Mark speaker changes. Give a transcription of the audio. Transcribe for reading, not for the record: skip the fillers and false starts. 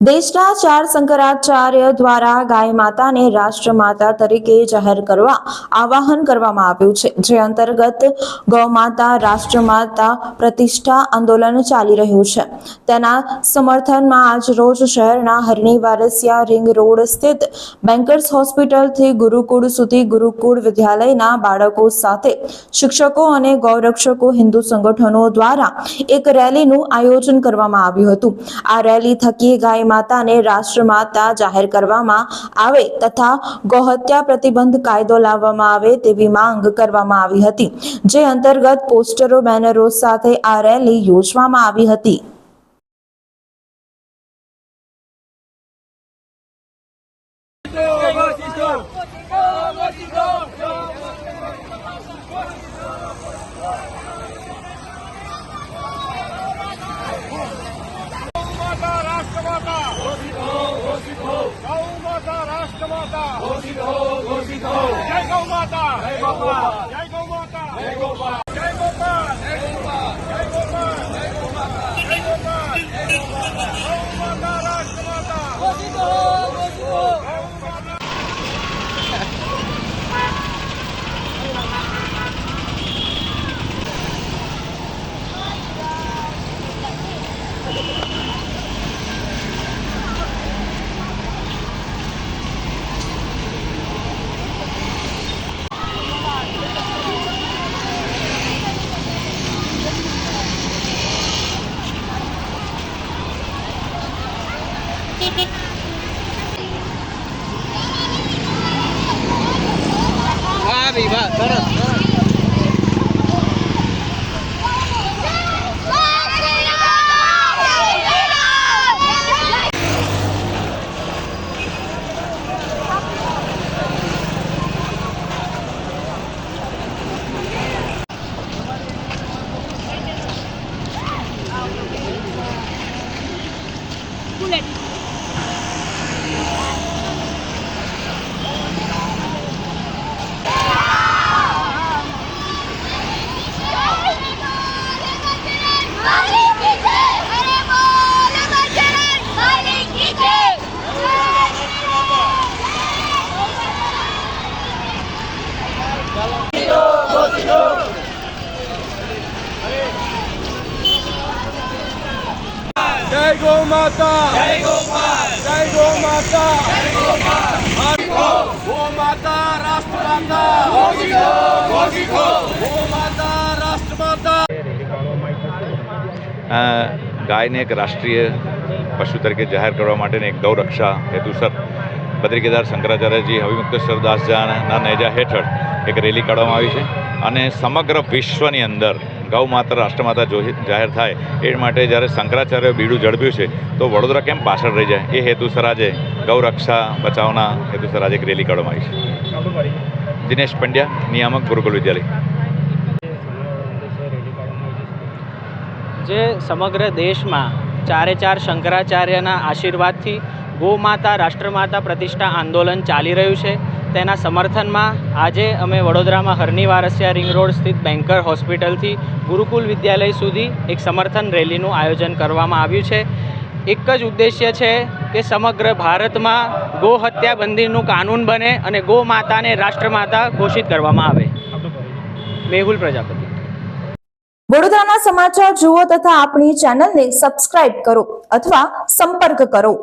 Speaker 1: દેશના 4 શંકરાચાર્ય દ્વારા ગાય માતાને રાષ્ટ્રમાતા તરીકે જાહેર કરવા આવાહન કરવામાં આવ્યું છે, જે અંતર્ગત ગૌમાતા રાષ્ટ્રમાતા પ્રતિષ્ઠા આંદોલન ચાલી રહ્યું છે। તેના સમર્થનમાં આજ રોજ શહેરના હરણી વારસિયા રિંગ રોડ સ્થિત બેન્કર્સ હોસ્પિટલથી ગુરુકુળ સુધી ગુરુકુળ વિદ્યાલયના બાળકો સાથે શિક્ષકો અને ગૌરક્ષકો હિન્દુ સંગઠનો દ્વારા એક રેલીનું આયોજન કરવામાં આવ્યું હતું। આ રેલી થકી ગાય માતાને રાષ્ટ્રમાતા જાહેર કરવામાં આવે તથા ગૌહત્યા પ્રતિબંધ કાયદો લાવવામાં આવે તેવી માંગ કરવામાં આવી હતી, જે અંતર્ગત પોસ્ટરો બેનરો સાથે આ રેલી યોજવામાં આવી હતી।
Speaker 2: जय गौ माता, जय गौ माता, जय गौ माता, जय गौ माता, गौ माता राष्ट्रमाता, गौ माता राष्ट्रमाता।
Speaker 3: गायने एक राष्ट्रीय पशु तरीके जाहिर करवा माटे एक गौ रक्षा हेतुसर बद्री केदार शंकराचार्यजी हविमुक्तेश्वर दासजाना नेजा हेठळ एक रेली काढवामां आवी छे અને સમગ્ર વિશ્વની અંદર ગૌ માતા રાષ્ટ્રમાતા જાહેર થાય એ માટે જ્યારે શંકરાચાર્ય બીડું ઝડપ્યું છે તો વડોદરા કેમ પાછળ રહી જાય એ હેતુસર આજે ગૌ રક્ષા બચાવના હેતુસર આજે એક રેલી કાઢવામાં આવી છે। દિનેશ પંડ્યા, નિયામક ગુરુકુલ વિદ્યાલય।
Speaker 4: જે સમગ્ર દેશમાં 4 શંકરાચાર્યના આશીર્વાદથી ગૌમાતા રાષ્ટ્રમાતા પ્રતિષ્ઠા આંદોલન ચાલી રહ્યું છે, તેના સમર્થનમાં આજે અમે વડોદરામાં હરણી વારસિયા રિંગ રોડ સ્થિત બેન્કર હોસ્પિટલથી ગુરુકુલ વિદ્યાલય સુધી એક સમર્થન રેલીનું આયોજન કરવામાં આવ્યું છે। એક જ ઉદ્દેશ્ય છે કે સમગ્ર ભારતમાં ગૌ હત્યા બંધીનું કાનૂન બને અને ગૌ માતાને રાષ્ટ્રમાતા ઘોષિત કરવામાં આવે। મેહુલ પ્રજાપતિ।
Speaker 1: વડોદરાના સમાચાર જુઓ તથા આપણી ચેનલને સબસ્ક્રાઇબ કરો અથવા સંપર્ક કરો।